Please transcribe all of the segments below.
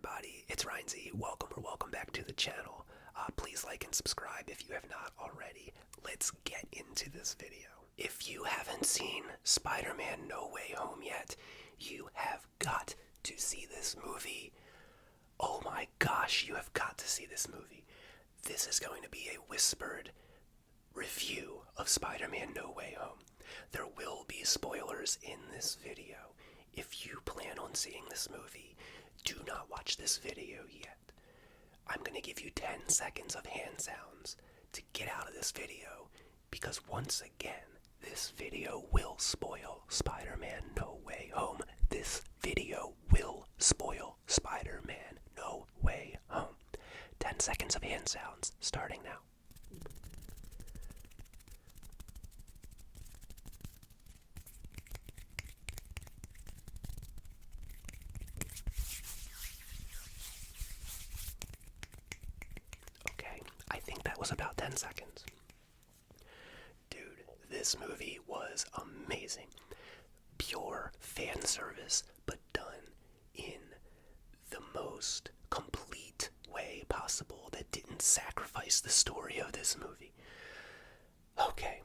everybody, it's Rynsey. Welcome back to the channel. Please like and subscribe if you have not already. Let's get into this video. If you haven't seen Spider-Man No Way Home yet, you have got to see this movie. Oh my gosh, you have got to see this movie. This is going to be a whispered review of Spider-Man No Way Home. There will be spoilers in this video. If you plan on seeing this movie, do not watch this video yet. I'm going to give you 10 seconds of hand sounds to get out of this video, because once again, this video will spoil Spider-Man No Way Home. This video will spoil Spider-Man No Way Home. 10 seconds of hand sounds, starting now. I think that was about 10 seconds. Dude, this movie was amazing. Pure fan service, but done in the most complete way possible that didn't sacrifice the story of this movie. Okay.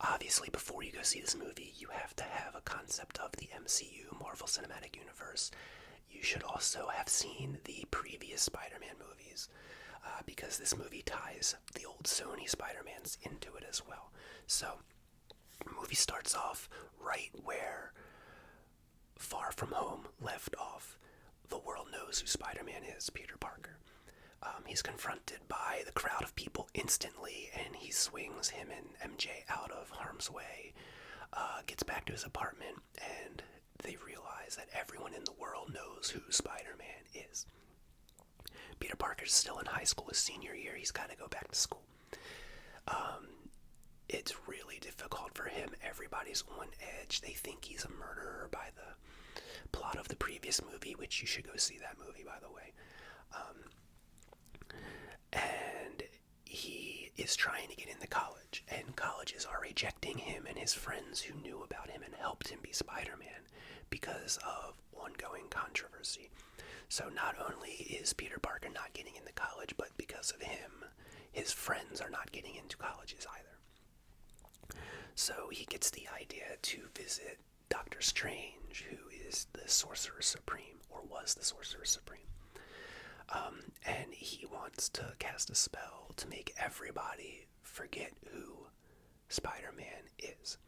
Obviously, before you go see this movie, you have to have a concept of the MCU, Marvel Cinematic Universe. You should also have seen the previous Spider-Man movies. Because this movie ties the old Sony Spider-Mans into it as well. So, the movie starts off right where Far From Home left off. The world knows who Spider-Man is, Peter Parker. He's confronted by the crowd of people instantly, and he swings him and MJ out of harm's way, gets back to his apartment, and they realize that everyone in the world knows who Spider-Man is. Peter Parker's still in high school, his senior year. He's got to go back to school. It's really difficult for him. Everybody's on edge. They think he's a murderer by the plot of the previous movie, which you should go see that movie, by the way. And he is trying to get into college, and colleges are rejecting him and his friends who knew about him and helped him be Spider-Man because of ongoing controversy. So not only is Peter Parker not getting into college, but because of him, his friends are not getting into colleges either. So he gets the idea to visit Dr. Strange, who is the Sorcerer Supreme, or was the Sorcerer Supreme. And he wants to cast a spell to make everybody forget who Spider-Man is.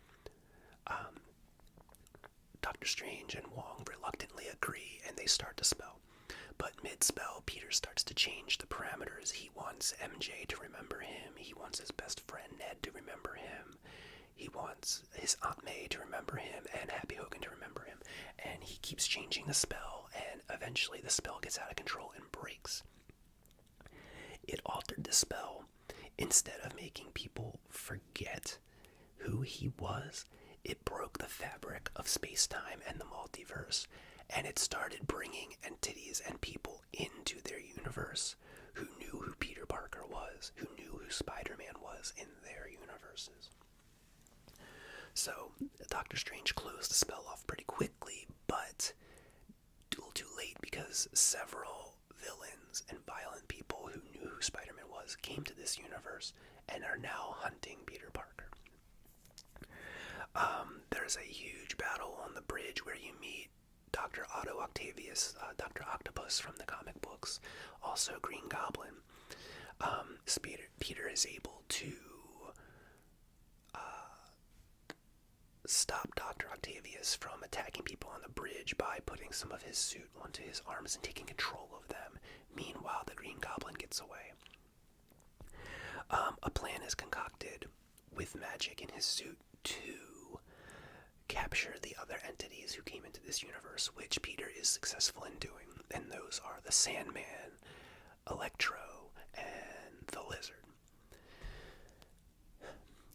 Dr. Strange and Wong reluctantly agree, and they start the spell. But mid-spell, Peter starts to change the parameters. He wants MJ to remember him. He wants his best friend Ned to remember him. He wants his Aunt May to remember him, and Happy Hogan to remember him. And he keeps changing the spell, and eventually the spell gets out of control and breaks. It altered the spell. Instead of making people forget who he was, it broke the fabric of space-time and the multiverse, and it started bringing entities and people into their universe who knew who Peter Parker was, who knew who Spider-Man was in their universes. So, Doctor Strange closed the spell off pretty quickly, but too late, because several villains and violent people who knew who Spider-Man was came to this universe and are now hunting Peter Parker. There's a huge battle on the bridge where you meet Dr. Otto Octavius, Dr. Octopus from the comic books, also Green Goblin. Peter is able to stop Dr. Octavius from attacking people on the bridge by putting some of his suit onto his arms and taking control of them. Meanwhile, the Green Goblin gets away. A plan is concocted with magic in his suit to capture the other entities who came into this universe, which Peter is successful in doing, and those are the Sandman, Electro, and the Lizard.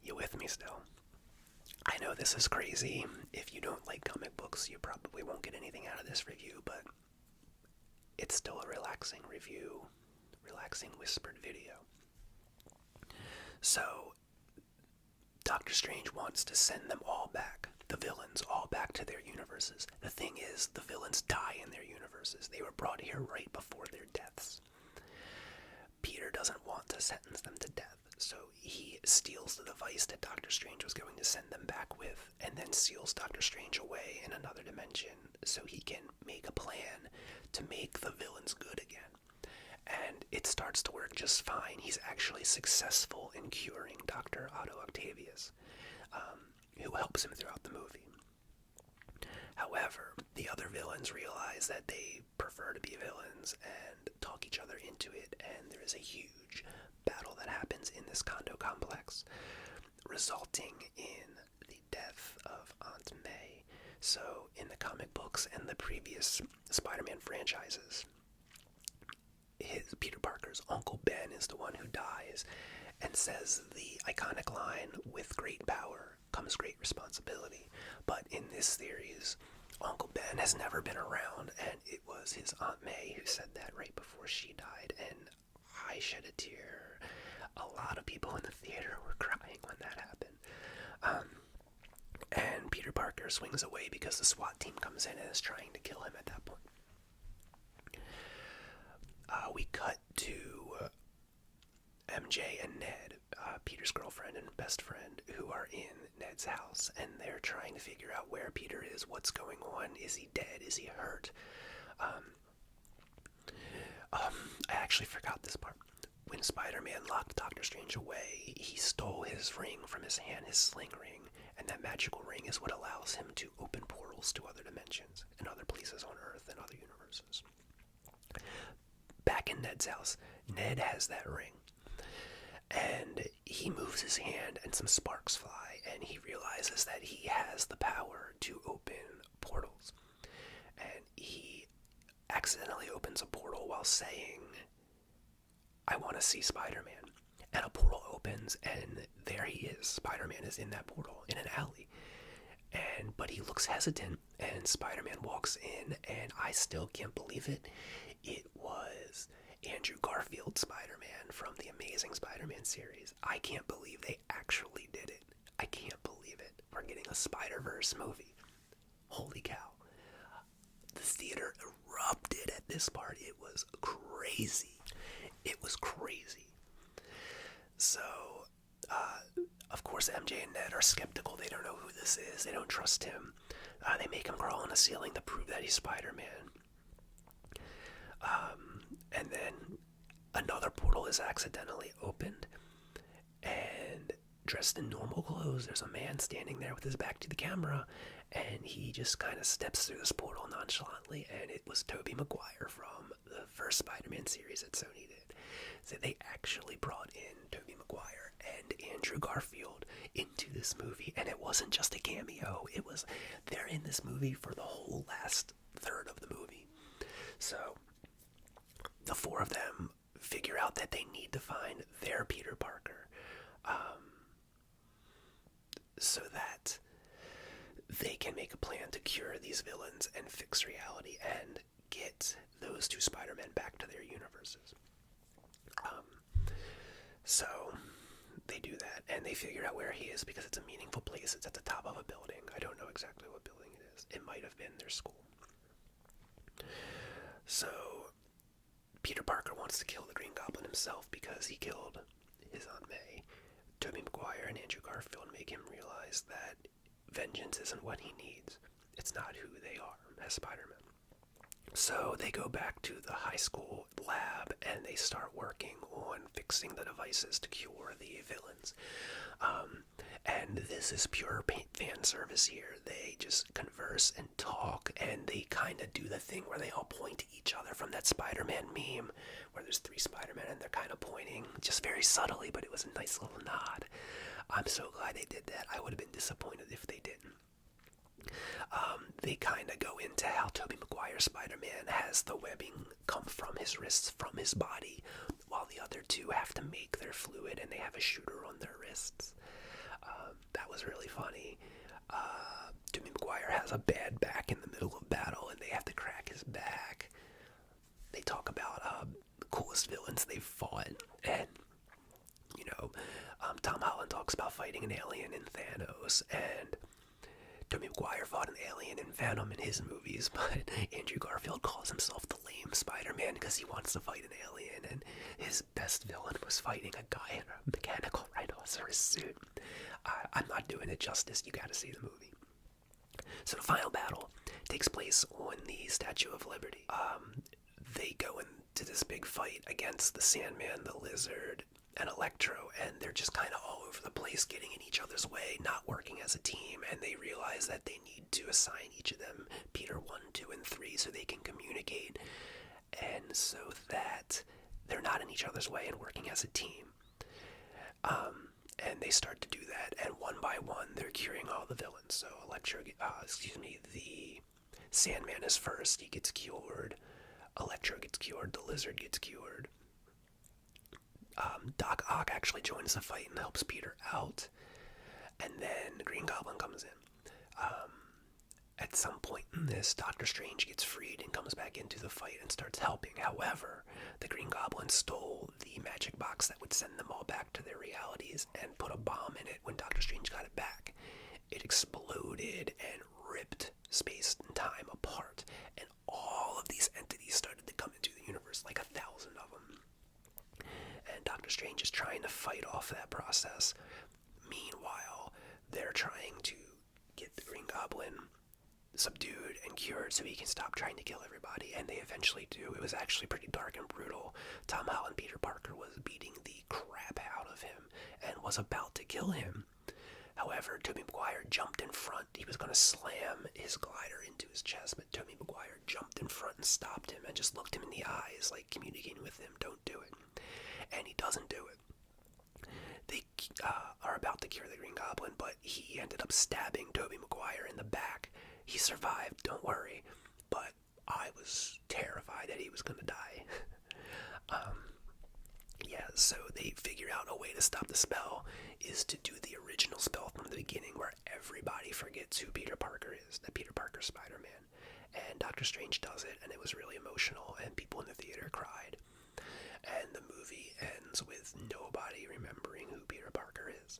You with me still? I know this is crazy. If you don't like comic books, you probably won't get anything out of this review, but it's still a relaxing review, relaxing whispered video. So, Doctor Strange wants to send them all back, the villains, all back to their universes. The thing is, the villains die in their universes. They were brought here right before their deaths. Peter doesn't want to sentence them to death, so he steals the device that Doctor Strange was going to send them back with, and then seals Doctor Strange away in another dimension so he can make a plan to make the villains good again. And it starts to work just fine. He's actually successful in curing Dr. Otto Octavius, who helps him throughout the movie. However, the other villains realize that they prefer to be villains and talk each other into it, and there is a huge battle that happens in this condo complex, resulting in the death of Aunt May. So, in the comic books and the previous Spider-Man franchises, Peter Parker's Uncle Ben is the one who dies and says the iconic line, "With great power comes great responsibility." But in this series, Uncle Ben has never been around, and it was his Aunt May who said that right before she died, and I shed a tear. A lot of people in the theater were crying when that happened. And Peter Parker swings away because the SWAT team comes in and is trying to kill him at that point. We cut to MJ and Ned, Peter's girlfriend and best friend, who are in Ned's house, and they're trying to figure out where Peter is, what's going on, is he dead, is he hurt? I actually forgot this part. When Spider-Man locked Doctor Strange away, he stole his ring from his hand, his sling ring, and that magical ring is what allows him to open portals to other dimensions and other places on Earth and other universes. Back in Ned's house, Ned has that ring, and he moves his hand and some sparks fly, and he realizes that he has the power to open portals. And he accidentally opens a portal while saying, "I want to see Spider-Man." And a portal opens, and there he is. Spider-Man is in that portal, in an alley. But he looks hesitant, and Spider-Man walks in, and I still can't believe it. It was Andrew Garfield Spider-Man from the Amazing Spider-Man series. I can't believe they actually did it. I can't believe it. We're getting a Spider-Verse movie. Holy cow. The theater erupted at this part. It was crazy. It was crazy. So, of course, MJ and Ned are skeptical. They don't know who this is. They don't trust him. They make him crawl on a ceiling to prove that he's Spider-Man. And then another portal is accidentally opened, and dressed in normal clothes, there's a man standing there with his back to the camera, and he just kind of steps through this portal nonchalantly, and it was Toby Maguire from the first Spider-Man series that Sony did. So they actually brought in Toby Maguire and Andrew Garfield into this movie, and it wasn't just a cameo. It was, they're in this movie for the whole last third of the movie. So the four of them figure out that they need to find their Peter Parker, so that they can make a plan to cure these villains and fix reality and get those two Spider-Men back to their universes. So they do that, and they figure out where he is because it's a meaningful place. It's at the top of a building. I don't know exactly what building it is. It might have been their school. So Peter Parker wants to kill the Green Goblin himself because he killed his Aunt May. Tobey Maguire and Andrew Garfield make him realize that vengeance isn't what he needs. It's not who they are as Spider-Man. So they go back to the high school lab and they start working on fixing the devices to cure the villains. And this is pure fan service here. They just converse and talk, and they kind of do the thing where they all point to each other from that Spider-Man meme where there's three Spider-Men and they're kind of pointing just very subtly, but it was a nice little nod. I'm so glad they did that. I would have been disappointed if they didn't. They kind of go into how Tobey Maguire's Spider-Man has the webbing come from his wrists, from his body, while the other two have to make their fluid and they have a shooter on their wrists. That was really funny. Tobey Maguire has a bad back in the middle of battle and they have to crack his back. They talk about the coolest villains they've fought, and Tom Holland talks about fighting an alien in Thanos, and Tobey Maguire fought an alien in Venom in his movies, but Andrew Garfield calls himself the because he wants to fight an alien, and his best villain was fighting a guy in a mechanical rhinoceros suit. I'm not doing it justice. You gotta see the movie. So the final battle takes place on the Statue of Liberty. They go into this big fight against the Sandman, the Lizard, and Electro, and they're just kind of all over the place, getting in each other's way, not working as a team, and they realize that they need to assign each of them Peter 1, 2, and 3 so they can communicate, and so that they're not in each other's way and working as a team. And they start to do that, and one by one, they're curing all the villains. So the Sandman is first. He gets cured. Electro gets cured. The Lizard gets cured. Doc Ock actually joins the fight and helps Peter out. And then the Green Goblin comes in. At some point in this, Doctor Strange gets freed and comes back into the fight and starts helping. However, the Green Goblin stole the magic box that would send them all back to their realities and put a bomb in it. When Doctor Strange got it back, it exploded and ripped space and time apart. And all of these entities started to come into the universe, like 1,000 of them. And Doctor Strange is trying to fight off that process. Meanwhile, they're trying to get the Green Goblin subdued and cured so he can stop trying to kill everybody, and they eventually do. It was actually pretty dark and brutal. Tom Holland Peter Parker was beating the crap out of him and was about to kill him. However, Toby Maguire jumped in front. He was going to slam his glider into his chest, but Toby Maguire jumped in front and stopped him and just looked him in the eyes, like communicating with him, don't do it. And he doesn't do it. They are about to cure the Green Goblin, but he ended up stabbing Toby Maguire in the back. He survived, don't worry, but I was terrified that he was going to die. So they figure out a way to stop the spell is to do the original spell from the beginning where everybody forgets who Peter Parker is, that Peter Parker's Spider-Man. And Doctor Strange does it, and it was really emotional, and people in the theater cried. And the movie ends with nobody remembering who Peter Parker is.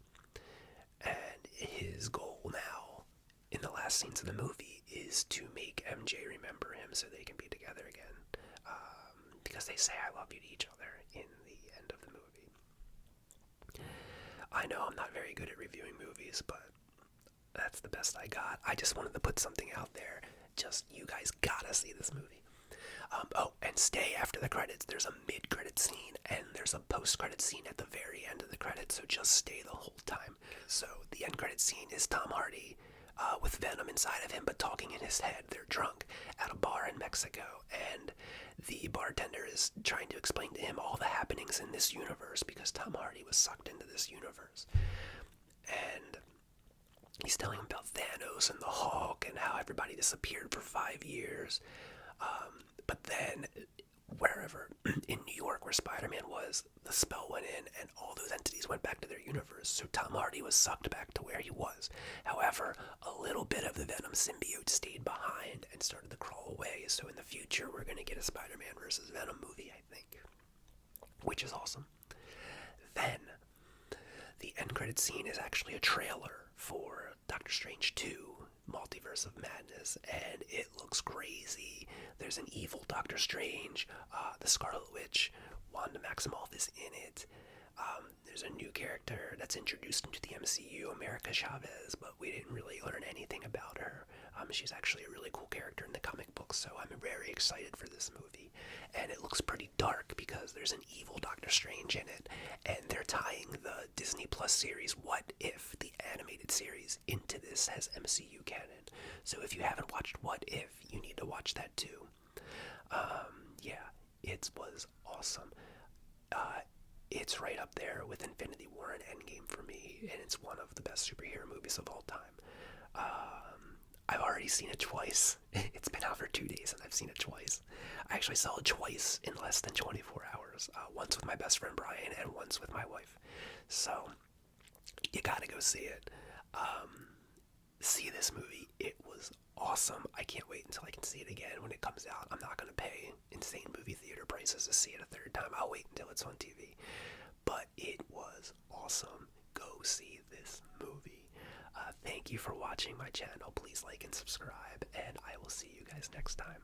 And his goal now, in the last scenes of the movie, is to make MJ remember him so they can be together again. Because they say I love you to each other in the end of the movie. I know I'm not very good at reviewing movies, but that's the best I got. I just wanted to put something out there. Just, you guys gotta see this movie. And stay after the credits. There's a mid-credit scene, and there's a post-credit scene at the very end of the credits, so just stay the whole time. So, the end credit scene is Tom Hardy with Venom inside of him, but talking in his head. They're drunk at a bar in Mexico, and the bartender is trying to explain to him all the happenings in this universe, because Tom Hardy was sucked into this universe. And he's telling him about Thanos and the Hulk, and how everybody disappeared for 5 years. But then, wherever, in New York where Spider-Man was, the spell went in and all those entities went back to their universe, so Tom Hardy was sucked back to where he was. However, a little bit of the Venom symbiote stayed behind and started to crawl away, so in the future we're going to get a Spider-Man versus Venom movie, I think. Which is awesome. Then, the end credit scene is actually a trailer for Doctor Strange 2, Multiverse of Madness, and it looks crazy. There's an evil Doctor Strange, the Scarlet Witch, Wanda Maximoff is in it. There's a new character that's introduced into the MCU, America Chavez, but we didn't really learn anything about her. She's actually a really cool character in the comic books, so I'm very excited for this movie. And it looks pretty dark because there's an evil Doctor Strange in it, and they're tying the Disney Plus series What If, the animated series, into this as MCU canon. So if you haven't watched What If, you need to watch that too. It was awesome. It's right up there with Infinity War and Endgame for me, and it's one of the best superhero movies of all time. I've already seen it twice. It's been out for 2 days and I've seen it twice. I actually saw it twice in less than 24 hours. Once with my best friend Brian and once with my wife. So, you gotta go see it. See this movie. It was awesome. I can't wait until I can see it again when it comes out. I'm not gonna pay insane movie theater prices to see it a third time. I'll wait until it's on TV. But it was awesome. Go see this movie. Thank you for watching my channel. Please like and subscribe, and I will see you guys next time.